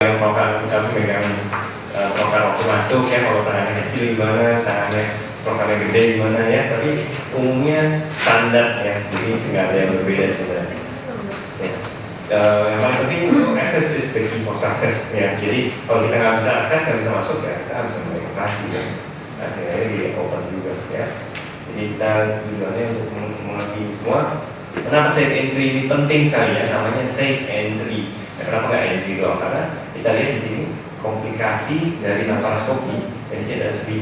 yang program kami megang program waktu masuk ya, kalau tangannya kecil gimana, tangannya programnya gede gimana ya, tapi umumnya standar ya, jadi nggak ada yang berbeda sebenarnya. Ya. Yang paling penting itu access is the key for success ya. Jadi kalau kita nggak bisa akses, nggak bisa masuk ya, kita harus mengintegrasi ya. Akhirnya di open juga ya. Jadi kita tujuannya untuk mengerti semua. Kenapa safe entry ini penting sekali ya? Namanya safe entry. Kenapa nggak entry doang? Karena kita lihat di sini komplikasi dari laparoskopi. Jadi ada 1000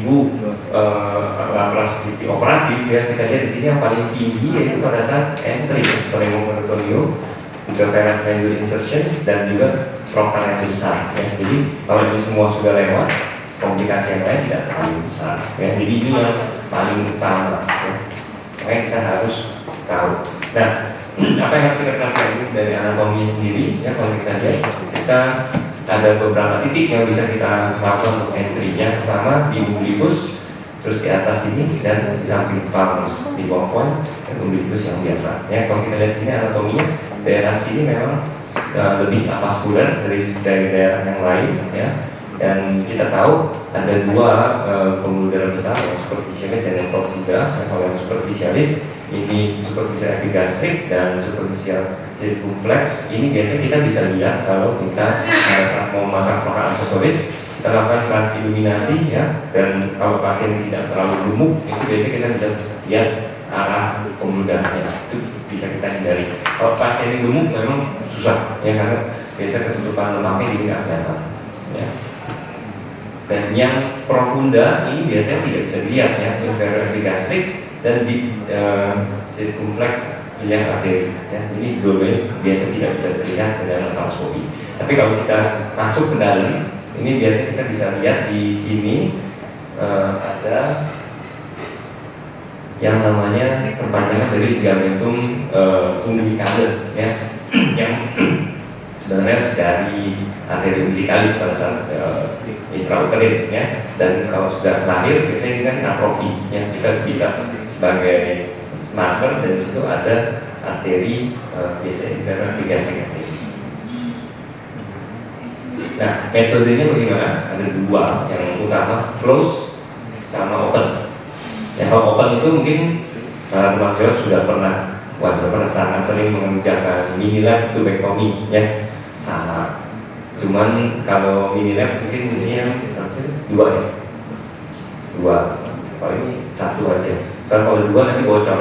laparoskopi operatif ya. Kita lihat di sini yang paling tinggi yaitu pada saat entry, pneumoperitoneum, juga venous line insertion dan juga trocar yang besar ya. Jadi kalau ini semua sudah lewat, komplikasi yang lain tidak terlalu besar ya. Jadi ini yang paling utama ya. Makanya kita harus tahu. Nah, apa yang harus kita pelajari dari anatomi sendiri ya? Kalau kita lihat, kita ada beberapa titik yang bisa kita lakukan untuk entry ya. Pertama di umbilicus, terus di atas ini, dan di samping palmus, di bawah poin dan umbilicus yang biasa ya. Kalau kita lihat sini anatominya, daerah sini memang lebih avaskuler dari daerah yang lain ya. Dan kita tahu ada dua pembuluh darah besar, yang superficialis dan yang profunda. Kalau yang superficialis ini superficial epigastrik dan superficial circumflex. Ini biasanya kita bisa lihat kalau kita saat mau memasang program aksesoris, kita lakukan transiluminasi ya. Dan kalau pasien tidak terlalu gemuk, itu biasanya kita bisa lihat arah pembuluh darahnya, itu bisa kita hindari. Kalau pasien yang gemuk memang susah ya, karena biasanya ketutupan lemaknya jadi nggak kelihatan ya. Dan yang profunda ini biasanya tidak bisa dilihat ya, inferior epigastrik dan di circumflex yang arteri ya. Ini dua-duanya biasa tidak bisa terlihat dengan laparoskopi. Tapi kalau kita masuk ke dalam, ini biasanya kita bisa lihat di sini ada yang namanya perpanjangan dari ligamentum umbilicalis ya, yang sebenarnya dari arteri umbilicalis pada saat intrauterin ya. Dan kalau sudah lahir biasanya ini kan atrofi ya, kita bisa sebagai marker, dan di situ ada arteri biasanya inferior epigastrik. Nah, metodenya bagaimana? Ada dua yang utama, close sama open. Ya, kalau open itu mungkin teman-teman sudah pernah sangat sering mengerjakan mini lab tubectomy ya, sama. Cuman kalau mini lab mungkin isinya dua ya, kalau ini satu aja. Soalnya kalau dua nanti bocor,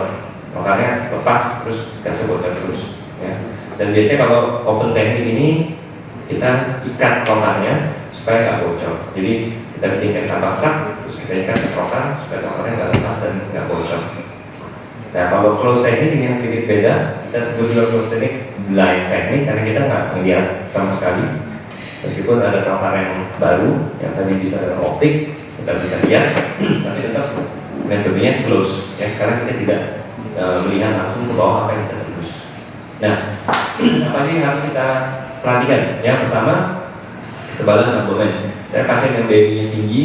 makanya lepas terus kasih bocor terus ya. Dan biasanya kalau open teknik ini kita ikat totalnya supaya nggak bocor. Jadi kita bikin tambah sak, terus kita ikat ke total supaya totalnya nggak lepas dan nggak bocor. Nah, kalau close teknik ini yang sedikit beda. Kita sebut juga close teknik blind teknik karena kita nggak melihat sama sekali. Meskipun ada total yang baru yang tadi bisa dengan optik, kita bisa lihat, tapi tetap metodenya close ya, karena kita tidak melihat langsung ke bawah apa yang kita tembus. Nah, apa ini harus kita perhatikan ya? Pertama, ketebalan abdomen. Saya pasien yang BMI-nya tinggi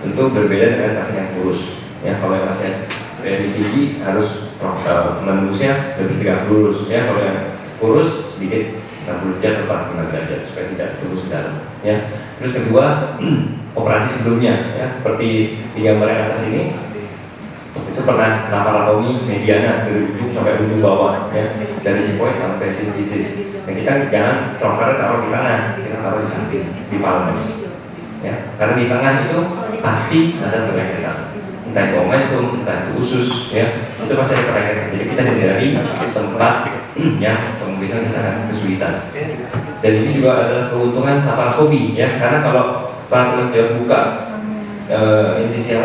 tentu berbeda dengan pasien yang kurus ya. Kalau yang pasien BMI tinggi harus menembusnya lebih tegak lurus ya. Kalau yang kurus sedikit 60 derajat atau 45 derajat supaya tidak tembus ke dalam ya. Terus kedua, operasi sebelumnya ya, seperti di gambar yang atas ini, itu pernah laparotomi mediana dari ujung sampai ujung bawah ya, dari sipoid sampai sintesis. Nah, kita jangan trocar taruh di kanan, kita taruh di samping, di palmus ya, karena di tengah itu pasti ada pereketan, entah itu momentum, entah itu usus ya, itu pasti ada pereketan. Jadi kita hindari tempat yang kemungkinan kita akan kesulitan. Dan ini juga adalah keuntungan laparoskopi ya, karena kalau teman-teman sudah buka insisi yang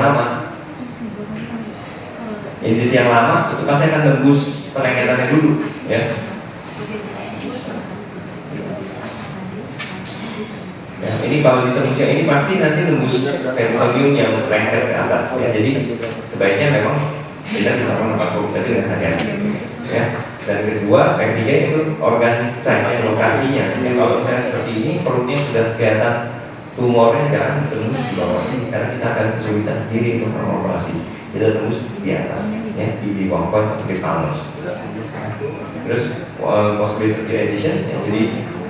lama itu pasti akan tembus pereketannya dulu ya. Ya, ini kalau di manusia ini pasti nanti tembus peritoneum yang lengket ke atas ya. Jadi sebaiknya memang kita melakukan laparoskopi tadi dengan hati-hati ya. Dan kedua, yang ketiga itu organ size, lokasinya. Yang kalau misalnya seperti ini, perutnya sudah kelihatan tumornya, jangan tembus di bawah sini karena kita akan kesulitan sendiri untuk mengoperasi. Kita tembus di atas ya, di bawah poin di palmus. Terus post-base addition ya, jadi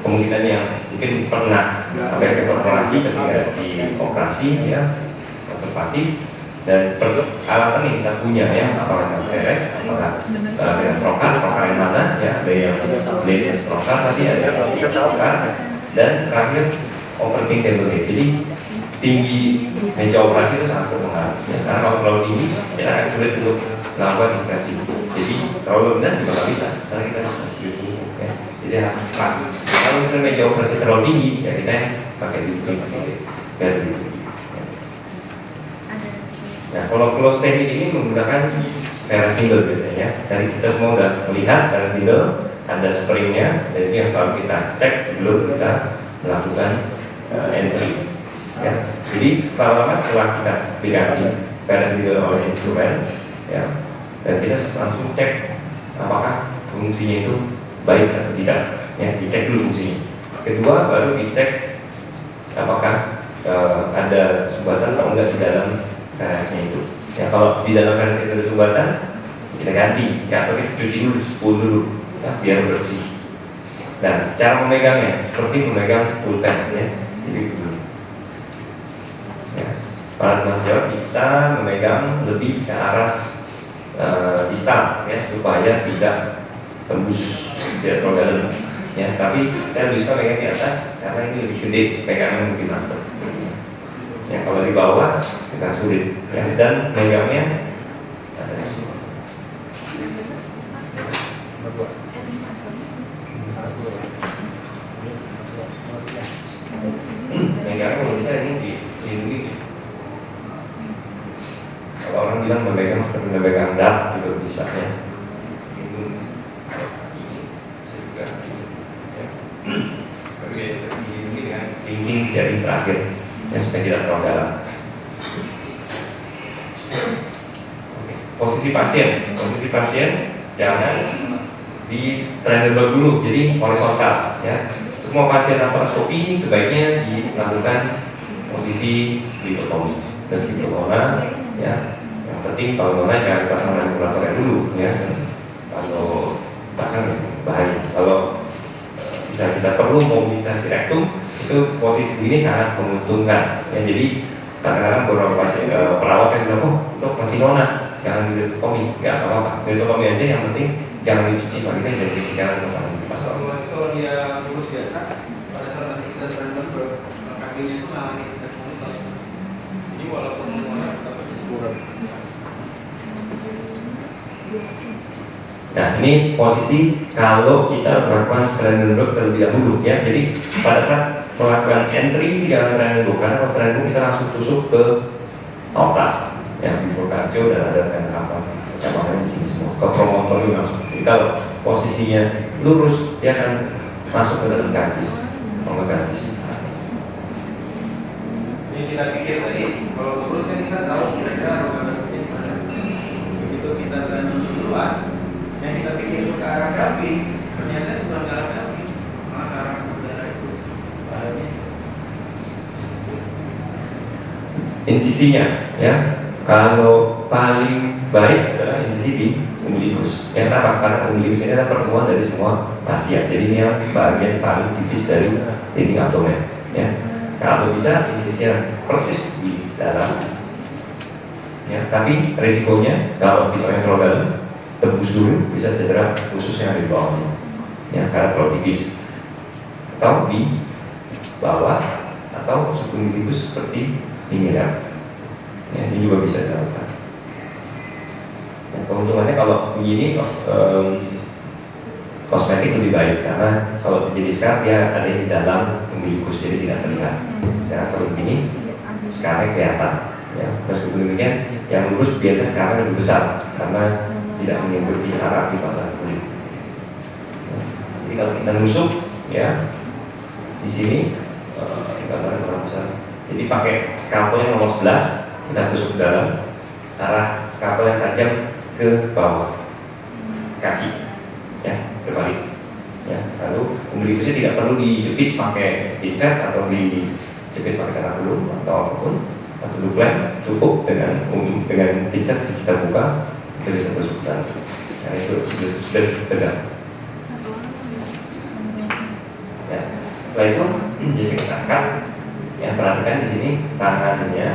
kemungkinan yang mungkin pernah ada operasi ketika di operasi ya konservatif, dan peralatan yang kita punya ya, apakah beres, apakah dengan trocar yang mana ya, ada yang latest trocar, tadi ada yang trocar, dan terakhir operating table head. Jadi tinggi meja operasi itu sangat berpengaruh ya, karena kalau terlalu tinggi kita akan sulit untuk melakukan insersi. Jadi kalau benar juga nggak bisa, karena kita harus ya. Jadi pas kalau misalnya meja operasi terlalu tinggi ya kita yang pakai duduk sedikit biar duduk. Nah, kalau close technique ini menggunakan Ferris needle biasanya. Jadi kita semua udah melihat Ferris needle, ada springnya, dan ini yang selalu kita cek sebelum kita melakukan entry. Ya. Jadi lama-lama setelah kita aplikasi Ferris needle oleh instrumen, ya, dan kita langsung cek apakah fungsinya itu baik atau tidak. Ya, dicek dulu fungsinya. Kedua, baru dicek apakah ada sumbatan atau enggak di dalam Ferrisnya itu. Ya, kalau di dalam Ferris itu ada sumbatan, kita ganti, ya, atau kita cuci dulu, spool dulu, ya, biar bersih. Dan cara memegangnya seperti memegang pulpen, ya. Jadi dulu. Ya, para mahasiswa bisa memegang lebih ke arah distal, ya, supaya tidak tembus, tidak terlalu dalam. Ya, tapi saya lebih suka megang di atas karena ini lebih gede, pegangan lebih mantap. Ya, kalau di bawah kita sulit ya, dan megangnya megangnya kalau bisa ini dilindungi. Kalau orang bilang memegang seperti memegang dart juga bisa ya. Dilindungi dengan dinding dari terakhir yang supaya tidak terlalu dalam. Posisi pasien jangan di triangle dulu, jadi horizontal ya. Semua pasien laparoskopi sebaiknya dilakukan posisi litotomi dan skiptogona ya. Yang penting kalau mana jangan pasang regulatornya dulu ya. Kalau pasang bahaya. Kalau bisa kita perlu mobilisasi rektum, itu posisi ini sangat menguntungkan ya. Jadi kadang-kadang beberapa pasien perawat yang bilang, oh dok masih nona, jangan dilitotomi, nggak apa-apa, dilitotomi aja, yang penting jangan dicuci, kita identifikasi masalah di pasal. Kalau dia kurus biasa, pada saat nanti kita transfer kakinya itu sangat kita komunikasi. Jadi walaupun semuanya tetap kurang. Nah, ini posisi kalau kita melakukan triangle terlebih dahulu ya. Jadi pada saat melakukan entry di dalam triangle, karena kalau triangle kita langsung tusuk ke otak ya, bifurcatio dan ada apa cabangnya di sini semua ke promotor ini langsung. Jadi kalau posisinya lurus dia akan masuk ke dalam garis, garis. Ini kita pikir tadi kalau lurus kan kita tahu sudah ada garis di mana. Begitu kita triangle duluan, yang kita pikir ke arah grafis, ternyata itu bukan ke arah grafis, malah ke arah udara itu. Insisinya ya, kalau paling baik adalah insisi di umbilicus. Ya, kenapa? Karena umbilicus ini adalah pertemuan dari semua fascia. Jadi ini yang bagian paling tipis dari dinding abdomen. Ya, kalau bisa insisinya persis di dalam. Ya, tapi risikonya kalau misalnya terlalu dalam, tembus dulu bisa cedera khusus yang di bawahnya. Ya, karena terlalu tipis. Atau di bawah atau subumbilicus seperti ini ya. Ya, ini juga bisa dilakukan. Ya, keuntungannya kalau begini kosmetik lebih baik karena kalau terjadi scar dia ada di dalam umbilicus jadi tidak terlihat. Ya, kalau begini scarnya kelihatan. Ya, meskipun demikian yang lurus biasa scarnya lebih besar karena tidak mengikuti arah aktivatan kulit. Ya, jadi kalau kita nusuk ya di sini gambaran kurang besar. Jadi pakai scalpel yang nomor 11 kita tusuk ke dalam, arah scalpel yang tajam ke bawah kaki, ya terbalik. Ya, lalu umbilicusnya tidak perlu dijepit pakai pincet atau dijepit pakai tangan dulu atau apapun atau duplen, cukup dengan pincet kita buka kita bisa tusuk ke dalam. Nah, itu sudah tegak. Ya, setelah itu Jadi saya angkat. Ya, perhatikan di sini tangannya,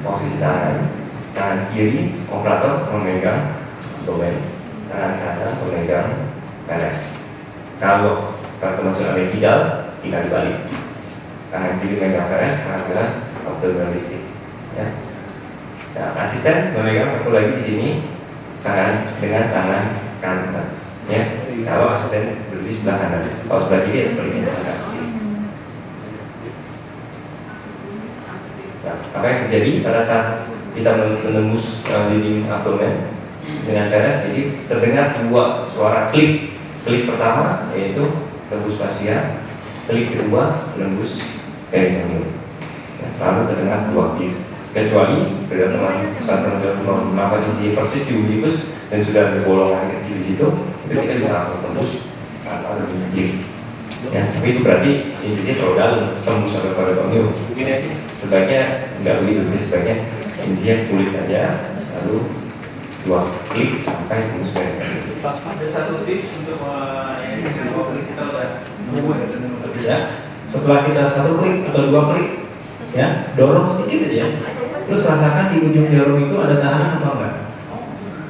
posisi tangan kiri operator memegang domain, tangan kanan memegang peres. Kalau termasuk amigdal, tinggal dibalik. Tangan kiri memegang peres, tangan kanan abdominal. Ya. Nah, asisten memegang satu lagi di sini tangan dengan tangan kanan. Ya, kalau asisten berdiri sebelah kanan, kalau sebelah kiri ya sebaliknya tangan kiri. Nah, apa yang terjadi pada saat kita menembus dinding abdomen dengan peres? Jadi terdengar dua suara klik. Klik pertama yaitu tembus fascia, klik kedua menembus perineum. Ya, selalu terdengar dua klik. Kecuali pada teman-teman melakukan isi persis di umbilicus dan sudah ada bolongan kecil di situ, itu kita bisa langsung tembus atau lebih kecil. Ya, tapi itu berarti intinya terlalu dalam tembus sampai pada perineum. Sebaiknya nggak begitu, sebaiknya intinya kulit saja, lalu dua klik sampai tembus perineum. Ada satu tips untuk klik kita udah ya. Setelah kita satu klik atau dua klik, ya dorong sedikit aja. Terus rasakan di ujung jarum itu ada tahanan atau enggak.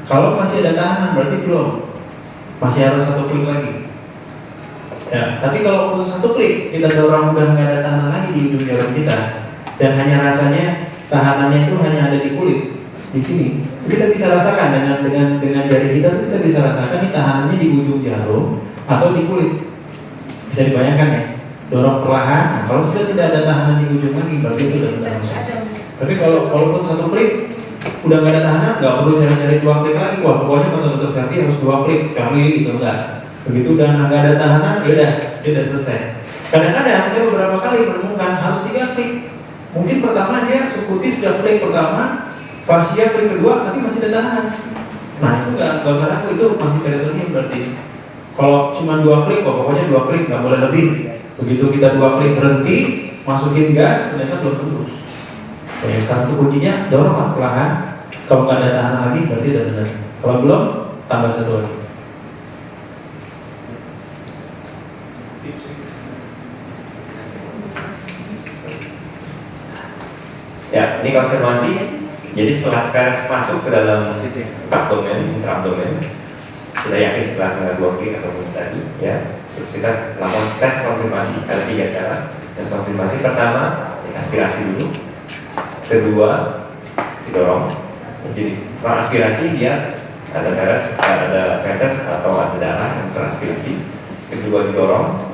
Kalau masih ada tahanan berarti belum, masih harus satu klik lagi. Ya, tapi kalau satu klik kita dorong udah nggak ada tahanan lagi di ujung jarum kita, dan hanya rasanya tahanannya itu hanya ada di kulit di sini, kita bisa rasakan dengan jari kita tuh kita bisa rasakan di tahanannya di ujung jarum atau di kulit. Bisa dibayangkan ya, dorong perlahan. Nah, kalau sudah tidak ada tahanan di ujung lagi berarti itu sudah masuk. Tapi kalaupun satu klik udah nggak ada tahanan, nggak perlu cari-cari dua klik lagi. Wah, pokoknya kalau dokter Ferdi harus dua klik kali gitu, enggak. Begitu udah nggak ada tahanan, ya udah selesai. Kadang-kadang saya beberapa kali menemukan harus 3 klik. Mungkin pertama dia subkutis sudah klik pertama, fascia klik kedua, tapi masih ada tahanan. Nah itu nggak usah ragu, itu masih perineum berarti. Kalau cuma 2 klik, pokoknya 2 klik nggak boleh lebih. Begitu kita 2 klik berhenti, masukin gas, ternyata belum tembus. Yang satu kuncinya dorong perlahan. Kalau nggak ada tahanan lagi berarti udah benar. Kalau belum, tambah satu lagi. Ya, ini konfirmasi. Jadi setelah peres masuk ke dalam abdomen, intraabdomen, sudah yakin setelah 2 klik atau tadi, ya. Terus kita lakukan tes konfirmasi. Ada 3 cara tes konfirmasi. Pertama, aspirasi dulu. Kedua, didorong. Jadi kalau aspirasi dia ada peres, ada feses atau ada darah yang teraspirasi. Kedua didorong,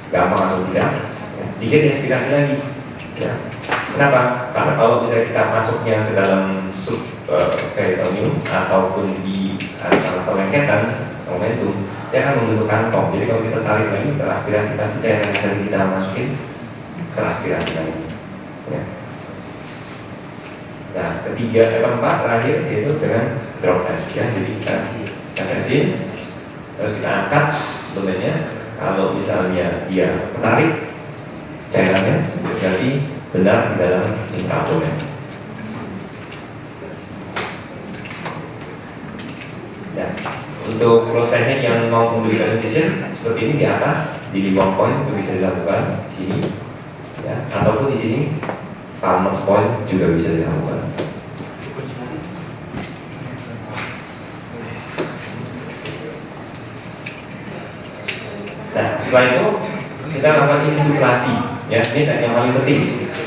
gampang atau tidak. Ya. 3 diaspirasi lagi. Ya. Kenapa? Karena kalau misalnya kita masuknya ke dalam subperitoneum ataupun di atau lengketan momentum, dia akan membentuk kantong. Jadi kalau kita tarik lagi teraspirasi, pasti cairan yang tadi kita masukin teraspirasi lagi. Ya. Nah, keempat terakhir yaitu dengan drop test, ya. Jadi kita tesin, terus kita angkat domainnya. Kalau misalnya dia menarik cairannya, berarti benar di dalam intraabdomen. Ya. Untuk close technique yang mau memberikan incision seperti ini di atas di libong point itu bisa dilakukan di sini, ya. Ataupun di sini Palmer's point juga bisa dilakukan. Nah, setelah itu kita lakukan insufflasi, ya. Ini yang paling penting.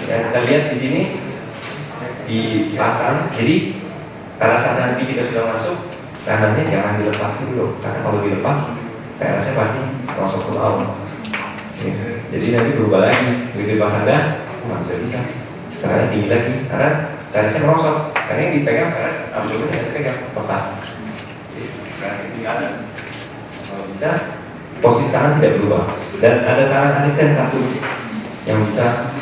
Ya, kita lihat di sini dipasang. Jadi pada saat nanti kita sudah masuk, kanannya jangan dilepas dulu, karena kalau dilepas, PRS-nya pasti masuk ke bawah. Jadi nanti berubah lagi. Begitu dipasang gas, nggak bisa. Sekarang tinggi lagi, karena PRS-nya merosot. Karena yang dipegang PRS, abdomen yang dipegang lepas. PRS tinggalan. Kalau bisa, posisi tangan tidak berubah. Dan ada tangan asisten satu yang bisa,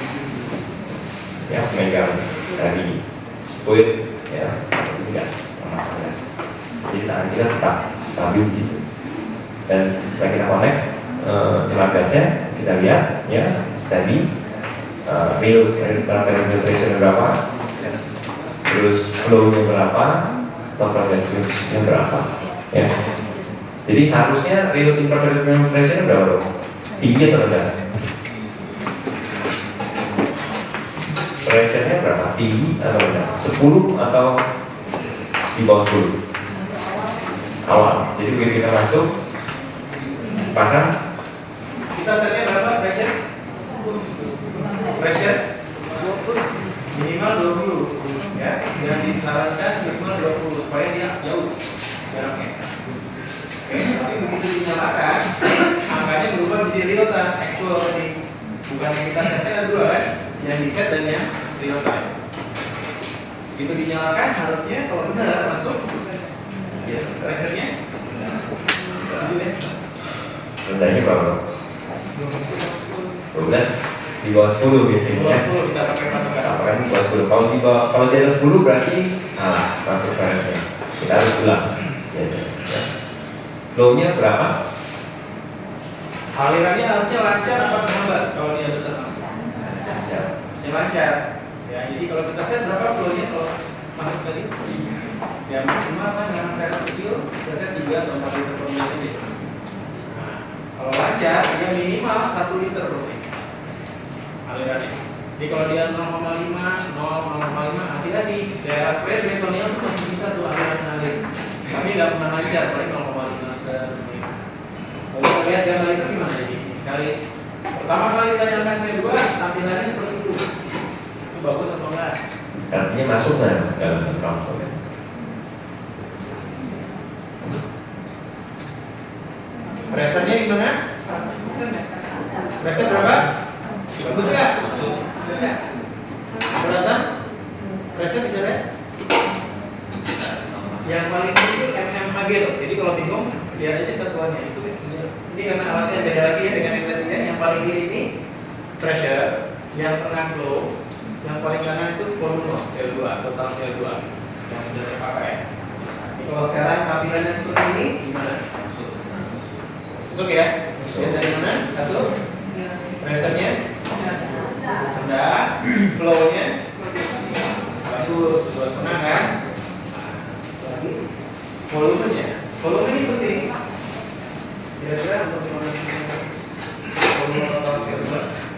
ya, megang dari spuit, ya, gas, memasang gas. Jadi tangan kita tetap stabil di situ. Dan setelah kita connect celah gasnya, kita lihat, ya, tadi real penetration berapa, terus flow-nya berapa, total gas-nya berapa, ya. Jadi harusnya real penetration berapa dong? Tinggi atau rendah? pressure-nya berapa? Tinggi atau rendah? 10 atau di bawah 10? Awal. Jadi begitu kita masuk, pasang. Kita setnya berapa pressure? Pressure minimal 20 ya, yang disarankan minimal 20 supaya dia jauh jaraknya. Oke, tapi begitu dinyalakan, angkanya berubah jadi real time actual tadi. Bukan yang kita setnya ada dua kan, yang di set dan yang real time. Begitu dinyalakan harusnya kalau benar masuk, ya pressure-nya Rendahnya berapa? 12 di bawah 10 biasanya. 20 kita pakai patokan. Apakah di bawah 10? Kalau di bawah, kalau di atas 10 berarti masuk pressure. Kita harus ulang. Biasanya. Ya. Flow-nya berapa? Alirannya harusnya lancar apa terhambat kalau dia betul masuk? Ya. Harusnya lancar. Ya, jadi kalau kita set berapa flow-nya kalau masuk tadi? Ya maksimal kan dengan kadar kecil kita set 3 atau 4 liter per menit aja. Nah, kalau lancar dia minimal 1 liter per menit alirannya. Jadi kalau dia 0,5, 0,5 hati-hati. Daerah press betonnya itu masih bisa tuh aliran ngalir. Tapi nggak pernah lancar, paling 0,5 liter per menit. Kalau kita lihat dia ngalir gimana jadi? Sekali pertama kali ditanyakan saya dua, tampilannya seperti itu. Itu bagus atau enggak? Artinya masuk nggak dalam transfer? Pressure-nya gimana? Pressure berapa? Bagus nggak? Berapa? Pressure bisa lihat? Yang paling tinggi itu mmHg tuh. Jadi kalau bingung lihat aja satuannya itu. Ini karena alatnya beda lagi ya dengan yang tadi ya. Yang paling kiri ini pressure, yang tengah flow, yang paling kanan itu volume sel 2, total sel 2 yang sudah terpakai. Jadi kalau sekarang tampilannya seperti ini gimana? Masuk ya? Lihat dari mana? Satu. Pressure-nya rendah, flow-nya bagus, 2,5 kan? Lagi volumenya. Volume ini penting. Kira-kira untuk volume total sel 2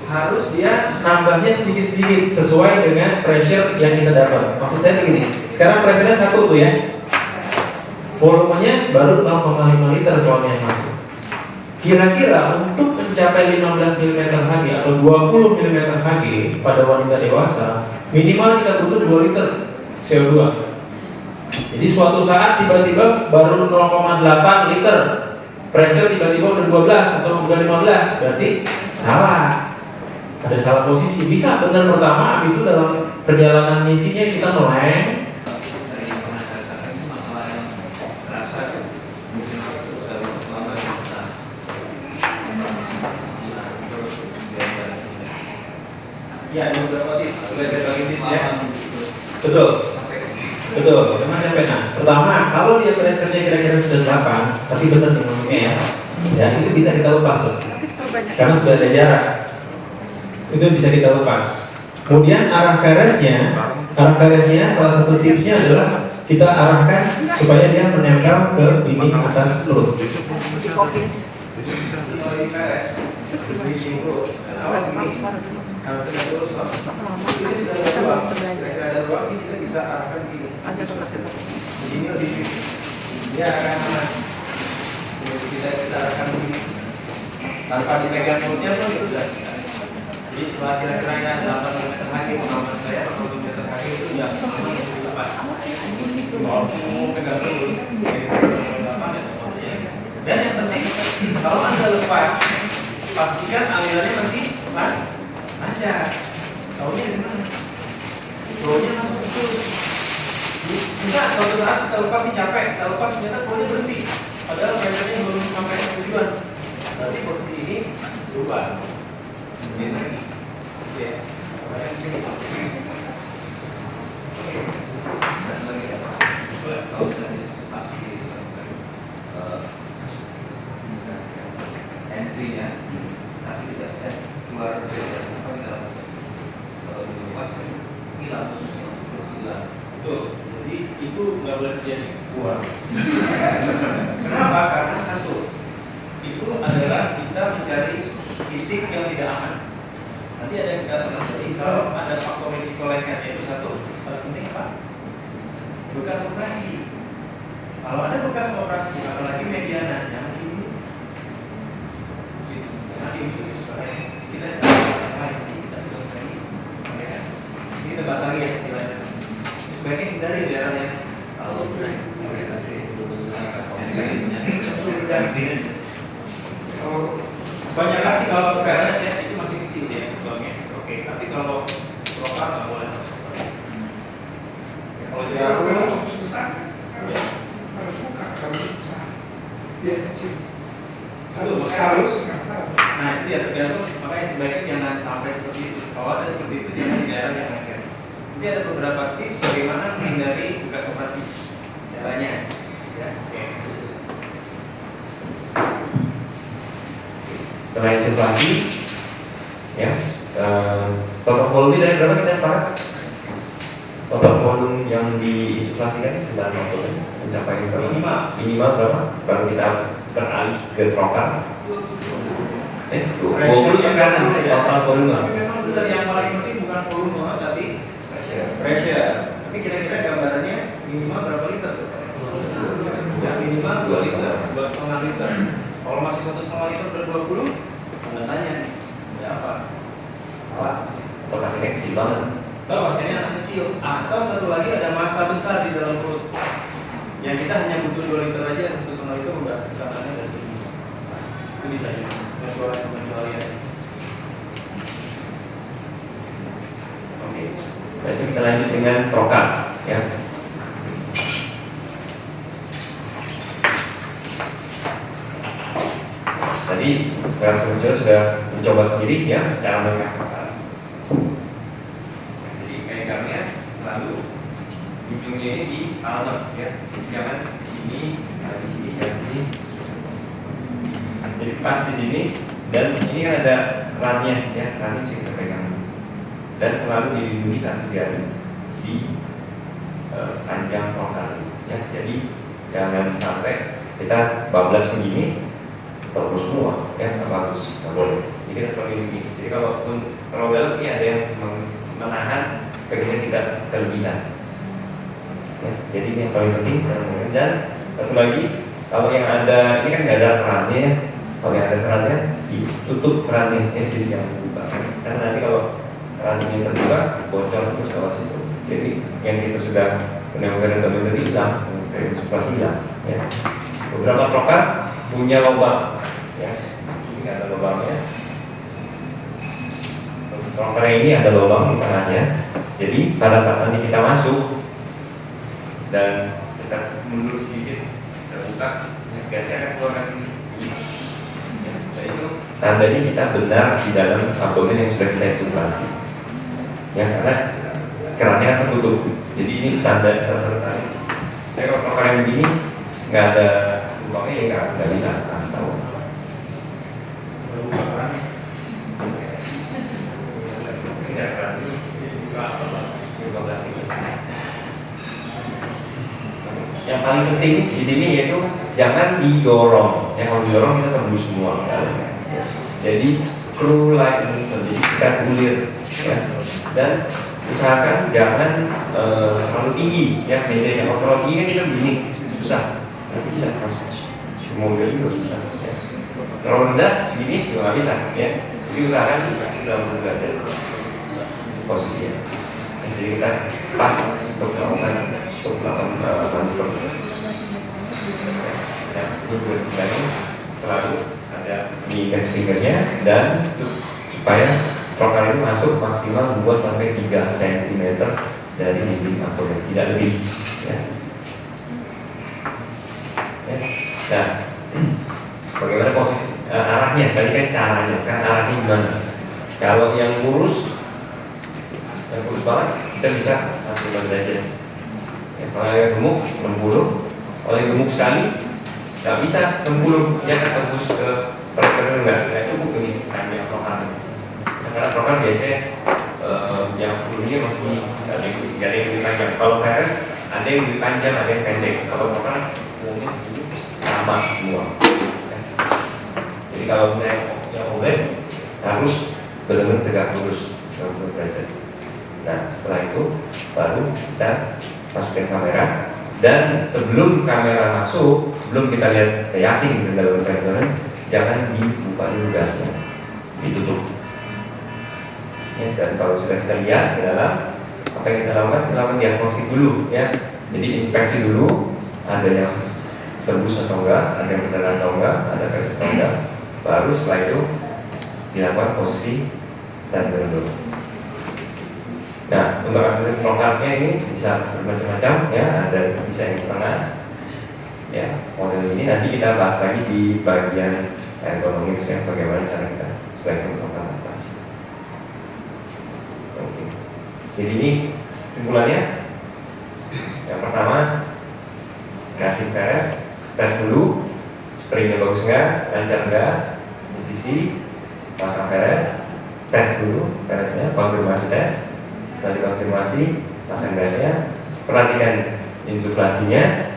harus dia nambahnya sedikit-sedikit sesuai dengan pressure yang kita dapat. Maksud saya begini, sekarang pressure-nya 1 tuh ya, volumenya baru 0,5 liter soalnya yang masuk. Kira-kira untuk mencapai 15 mm Hg atau 20 mm Hg pada wanita dewasa, minimal kita butuh 2 liter CO2. Jadi suatu saat tiba-tiba baru 0,8 liter, pressure tiba-tiba udah 12 atau udah 15, berarti salah. Ada salah posisi, bisa benar pertama, habis itu dalam perjalanan misinya kita ngeleng. Ya, ada beberapa tips, belajar lagi tips ya. Betul, betul. Bagaimana pena? Pertama, kalau dia pressure-nya kira-kira sudah 8, tapi benar nih ngomongnya ya, itu bisa kita lepas loh, karena sudah ada jarak. Itu bisa kita lepas. Kemudian arah karesnya salah satu tipsnya adalah kita arahkan supaya dia menempel ke dinding atas perut. Harus tegak lurus loh. Ini sudah ada ruang. Jika ada ruang ini kita bisa arahkan gini. Begini lebih tipis. Dia akan aman. Jadi kita arahkan begini. Tanpa dipegang perutnya pun itu sudah. Jadi setelah kira-kira ya 8 mm Hg pengalaman saya 8 mm Hg itu sudah lepas. Mau pegang perut. Dan yang penting kalau Anda lepas, pastikan alirannya masih lancar. Taunya di mana? Flow-nya masuk betul. Bisa suatu saat kita lepas capek, kita lepas ternyata flow-nya berhenti. Padahal pressure-nya belum sampai tujuan. Berarti posisi ini berubah. Mungkin lagi. Oke. Kalau misalnya pasti entry-nya, tapi tidak set keluar dari hilang khususnya terus hilang. Betul. Jadi itu nggak boleh terjadi keluar. Kenapa? Karena satu, itu adalah kita mencari fisik yang tidak aman. Nanti ada yang kita telusuri kalau ada faktor risiko lainnya, yaitu satu paling penting apa? Bekas operasi. Kalau ada bekas operasi, apalagi mediana, jangan ini. Nanti itu supaya kita yang lain kita buat lagi. Ini tempat lagi ya, istilahnya. Sebaiknya hindari daerah yang kalau kebanyakan sih kalau PRS ya itu masih kecil ya sebelumnya, oke. Tapi kalau lokal nggak boleh. Kalau Kalau jauh khusus besar harus buka, harus besar. Dia kecil. Harus. Nah itu dia tergantung, makanya sebaiknya jangan sampai seperti itu. Kalau ada seperti itu jangan di daerah yang lain. Nanti ada beberapa tips bagaimana menghindari bekas operasi. Caranya, ya. Oke. Setelah insufflasi, ya, total volume dari berapa kita sepakat? Total volume yang diinsufflasikan dalam waktu mencapai berapa? Minimal berapa? Baru kita beralih ke trocar. 20 tekanan total volume. Memang benar yang paling penting bukan volume tapi pressure. Tapi kira-kira gambarannya minimal berapa liter? Ya minimal 2 liter, 2,5 liter. Kalau masih 1,5 liter per 20, tanda tanya. Ya apa? Atau pasiennya kecil banget. Atau pasiennya anak kecil. Atau satu lagi ada massa besar di dalam perut. Yang kita hanya butuh 2 liter aja, 1,5 liter udah tekatannya udah tinggi. Itu bisa ya. Pengecualian. Oke. Nah, kita lanjut dengan trocar, ya. Tadi penjual sudah mencoba sendiri ya cara mengangkat. Jadi kaitannya lalu ujungnya ini di almas ya, jangan di sini, di sini, di sini. Jadi pas di sini dan ini kan ada kerannya ya, keran bisa kita pegang dan selalu dilindungi satu jari di sepanjang trocar ya. Jadi jangan sampai kita bablas begini terus semua ya, nggak bagus, nggak boleh. Jadi kita selalu ini. Jadi kalau dalam ini ada yang menahan ketika kita kelebihan. Ya, jadi ini yang paling penting. Dan satu lagi, kalau yang ada ini kan nggak ada kerannya ya. Kalau yang ada kerannya ditutup kerannya, ya, jadi jangan dibuka. Karena nanti kalau keran ini terbuka, bocor terus ke situ. Jadi yang kita sudah benar-benar hilang, seperti hilang. Ya. Beberapa trocar punya lubang, ya. Ini ada lubangnya. Trocar ini ada lubang di tengahnya. Jadi pada saat nanti kita masuk dan kita mundur sedikit, kita buka, gasnya akan keluar dari sini. Ya, itu tandanya kita benar di dalam abdomen yang sudah kita insufflasi. Ya, karena kerannya kan tertutup. Jadi ini tanda salah satu tanda. Jadi kalau trocar yang begini nggak ada lubangnya ya nggak bisa tahu. Tidak keran ini 15 ini. Yang paling penting di sini yaitu jangan didorong. Ya, kalau didorong kita tembus semua. Jadi screw like jadi kita ulir ya. Dan usahakan jangan terlalu tinggi ya mejanya. Kalau terlalu tinggi kan kita begini susah. Nggak bisa masuk. Mobil juga susah. Ya. Terlalu rendah segini juga nggak bisa ya. Jadi usahakan dalam derajat posisinya. Jadi kita pas untuk melakukan transfer. Ya, ini selalu ada di garis fingernya dan supaya trocar ini masuk maksimal 2-3 cm dari dinding abdomen, tidak lebih. Ya. Ya. Nah, bagaimana posisi arahnya? Tadi kan caranya, sekarang arahnya gimana? Kalau yang lurus banget, kita bisa langsung belajar. Ya, kalau yang gemuk 60, kalau yang gemuk sekali nggak bisa 60, ya kan tembus ke perut nggak cukup ini panjang trocar. Karena trocar biasanya yang 10 ini masih nggak ada yang lebih panjang. Kalau PRS ada yang lebih panjang, ada yang pendek. Kalau trocar umumnya segini sama semua. Ya. Jadi kalau misalnya yang obes harus benar-benar tegak lurus 90 derajat. Nah setelah itu baru kita masukin kamera, dan sebelum kamera masuk, sebelum kita lihat yakin dalam perjalanan, jangan dibuka dulu gasnya, ditutup. Ya, dan kalau sudah kita lihat di dalam, apa yang kita lakukan? Kita lakukan diagnostik dulu, ya. Jadi inspeksi dulu, ada yang tembus atau enggak, ada yang benar atau enggak, ada persis atau enggak. Baru setelah itu dilakukan posisi dan berendam. Nah, untuk aksesoris pelengkapnya ini bisa bermacam-macam, ya. Ada bisa yang di tengah, ya. Model ini nanti kita bahas lagi di bagian ergonomisnya, bagaimana cara kita sebaiknya melakukan atas. Oke. Jadi ini kesimpulannya. Yang pertama, kasih tes dulu, springnya bagus nggak, lancar nggak, di sisi pasang tes dulu, peresnya, konfirmasi tes. Setelah dikonfirmasi, pasang gasnya, perhatikan insuflasinya,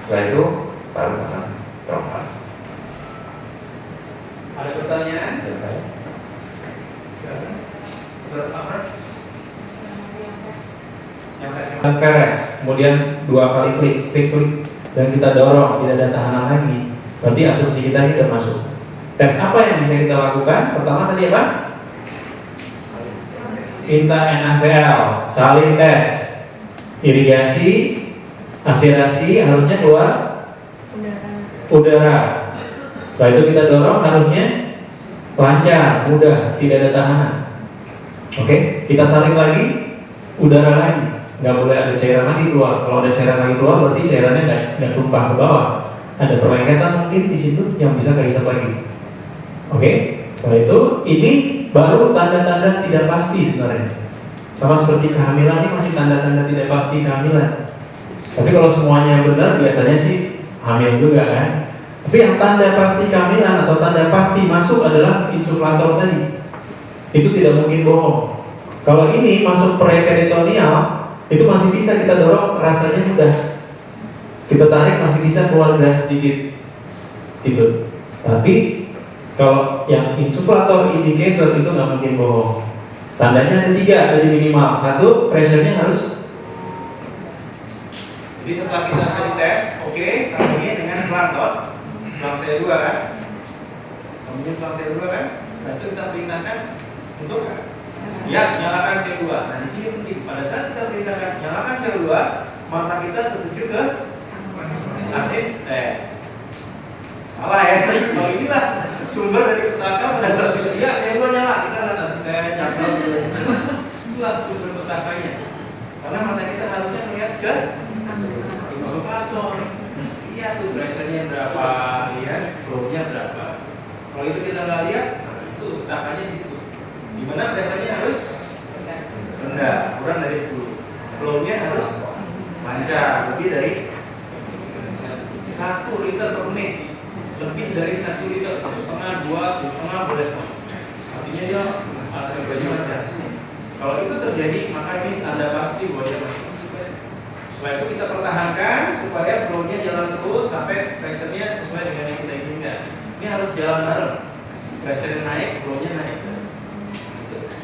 setelah itu baru pasang trompa. Ada pertanyaan? Yang kasih Peres, kemudian 2 kali klik, dan kita dorong, tidak ada tahanan lagi. Berarti asumsi kita ini sudah masuk. Tes apa yang bisa kita lakukan? Pertama tadi apa? Minta NaCl, salin tes, irigasi, aspirasi, harusnya keluar udara. Setelah itu kita dorong, harusnya lancar, mudah, tidak ada tahanan. Oke, kita tarik lagi, udara lagi, nggak boleh ada cairan lagi keluar. Kalau ada cairan lagi keluar, berarti cairannya nggak tumpah ke bawah. Ada perlengketan mungkin di situ yang bisa kehisap lagi. Oke, setelah itu ini baru tanda-tanda tidak pasti sebenarnya. Sama seperti kehamilan, ini masih tanda-tanda tidak pasti kehamilan. Tapi kalau semuanya benar, biasanya sih hamil juga kan. Tapi yang tanda pasti kehamilan atau tanda pasti masuk adalah insuflator tadi. Itu tidak mungkin bohong. Kalau ini masuk preperitoneal, itu masih bisa kita dorong, rasanya mudah. Kita tarik masih bisa keluar gas sedikit. Itu. Tapi kalau yang insuflator indicator itu nggak mungkin bohong. Tandanya ada 3 tadi minimal. 1, pressure-nya harus. Jadi setelah kita tadi tes, oke, sambungnya dengan selang saya 2 kan? Sambungnya selang saya 2 kan? Setelah itu kita perintahkan untuk ya nyalakan sel 2. Nah di sini penting, pada saat kita perintahkan nyalakan sel 2, mata kita tertuju ke asis salah ya. Kalau inilah sumber dari petaka pada saat kita ya sel 2 nyala, kita lihat asisten cakap itulah sumber petakanya. Karena mata kita harusnya melihat ke insuflator. Iya tuh pressure-nya berapa, lihat flow-nya berapa. Kalau itu kita nggak lihat, itu petakanya di situ. Dimana pressure-nya harus rendah, kurang dari 10. Flow-nya harus lancar, lebih dari 1 liter per menit. Lebih dari 1 liter, 1,5, 2, 2,5 boleh. Artinya dia aspirasinya lancar. Kalau itu terjadi, maka ini tanda pasti bahwa dia masuk. Setelah itu kita pertahankan supaya flow-nya jalan terus sampai pressure-nya sesuai dengan yang kita inginkan. Ini harus jalan bareng. Pressure naik, flow-nya naik.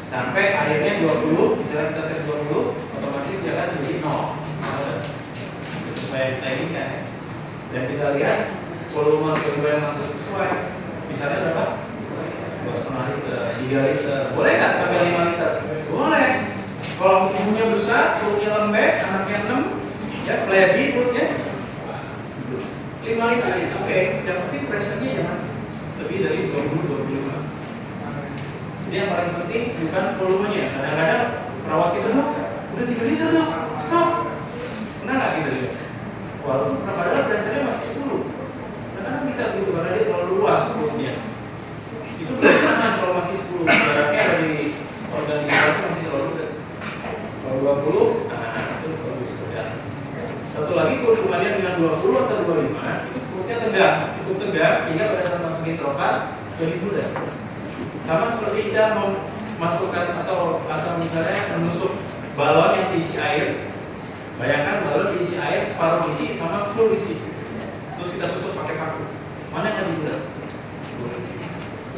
Sampai akhirnya 20, misalnya kita set 20, otomatis dia akan jadi 0. Sesuai yang kita inginkan. Dan kita lihat volume yang masuk sesuai. Misalnya berapa? 2,5 liter, 3 liter. Boleh nggak sampai 5 liter? Boleh. Kalau tubuhnya besar, perutnya lembek, anaknya 6, ya flabby perutnya 5 liter aja sampai. Yang penting pressure-nya jangan lebih dari 20-25. Jadi yang paling penting bukan volumenya. Kadang-kadang perawat kita dok, udah 3 liter dok, stop. Pernah nggak gitu ya? Walaupun padahal pressure-nya masih 10. Kadang-kadang bisa gitu karena dia terlalu luas perutnya. Itu berarti kalau masih 10, jaraknya dari organisasi masih terlalu dekat. Kalau 20, itu bagus ya. Satu lagi hubungannya dengan 20 atau 25, itu perutnya tegak, cukup tegak sehingga pada saat masukin trompa jadi mudah. Sama seperti kita memasukkan atau misalnya menusuk balon yang diisi air. Bayangkan balon diisi air separuh isi sama full isi. Terus kita tusuk pakai paku. Mana yang lebih mudah?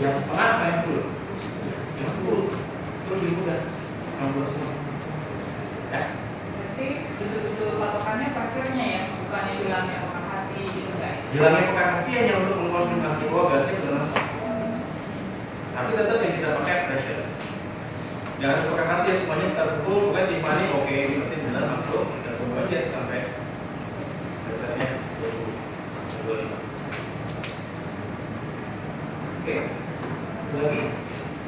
Yang setengah apa yang full? 50 itu lebih mudah 60 semua. Ya. Berarti betul-betul patokannya pasirnya ya, bukannya bilangnya pekan hati gitu enggak? Hilangnya pekan hati hanya untuk mengkonfirmasi bahwa gasnya sudah masuk. Tapi tetap yang kita pakai pressure. Jangan pekan hati ya semuanya kita pukul, pokoknya timpani oke, berarti benar masuk. Kita tunggu aja sampai dasarnya 25. Oke, lagi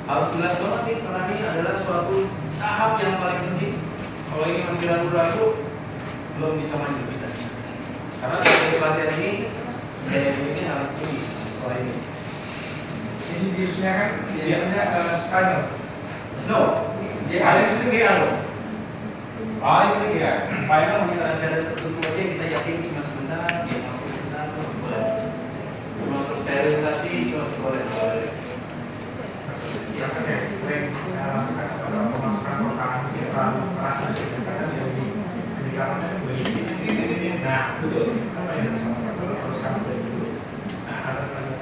harus jelas banget nih karena ini adalah suatu tahap yang paling penting. Kalau ini masih ragu-ragu, belum bisa maju kita. Karena dari pelatihan ini, daya ini harus tinggi. Soal ini. Ini biasanya kan biasanya spinal. No, paling sering GA loh. Paling sering GA. Final hanya ada tertentu aja kita yakin cuma sebentar, dia masuk sebentar terus boleh. Cuma untuk sterilisasi cuma boleh. Siapa yang sering pemasukan makanan kita rasa kadang jadi indikatornya begini. Nah, Betul. apa yang harus sampai dulu. Nah, ada saja.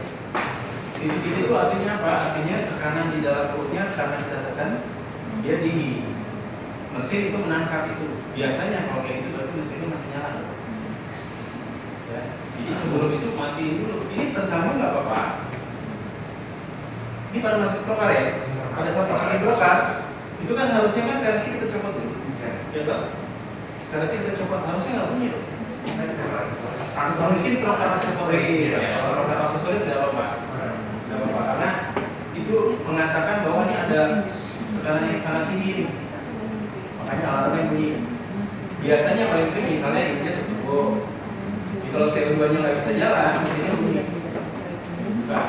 Titik itu artinya apa? Artinya tekanan di dalam perutnya karena kita tekan dia tinggi. Mesin itu menangkap itu. Biasanya kalau kayak gitu berarti mesinnya masih nyala. Ya. Jadi sebelum itu matiin dulu. Ini tersambung nggak apa-apa. Ini pada masuk brokar ya. Pada saat masukin brokar, itu kan harusnya kan garasi kita copot dulu. Ya tak? Garasi kita copot harusnya nggak bunyi. Aksesoris itu brokar aksesoris. Kalau brokar aksesoris tidak apa-apa. Tidak apa-apa karena itu mengatakan bahwa ini ada tekanan yang sangat tinggi nih. Makanya alatnya bunyi. Biasanya paling sering misalnya ini tertutup. Kalau CO2-nya nggak bisa jalan, mesinnya bunyi. Buka.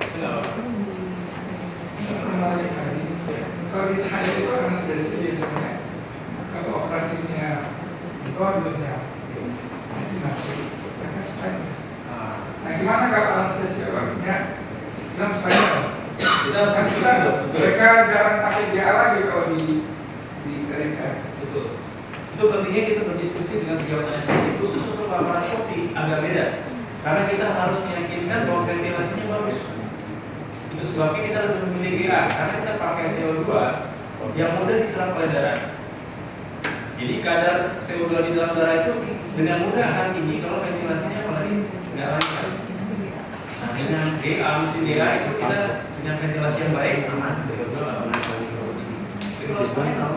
Itu nggak apa-apa. Kalau di saya itu karena sudah setuju sebenarnya kalau operasinya itu belum jauh pasti masuk mereka spinal. Nah gimana kalau anestesiolognya bilang spinal? Kita harus Kan kita mereka jarang pakai GA lagi kalau di Amerika. Betul. Itu pentingnya kita berdiskusi dengan sejawat anestesi khusus untuk laparoskopi agak beda. Karena kita harus meyakinkan bahwa ventilasinya bagus. Itu sebabnya kita harus memilih GA karena kita pakai CO2 yang mudah diserap oleh darah. Jadi kadar CO2 di dalam darah itu dengan mudah akan tinggi kalau ventilasinya apalagi nggak lancar. Nah dengan GA mesin GA itu kita dengan ventilasi yang baik aman CO2 nggak pernah terlalu tinggi. Itu harus spinal.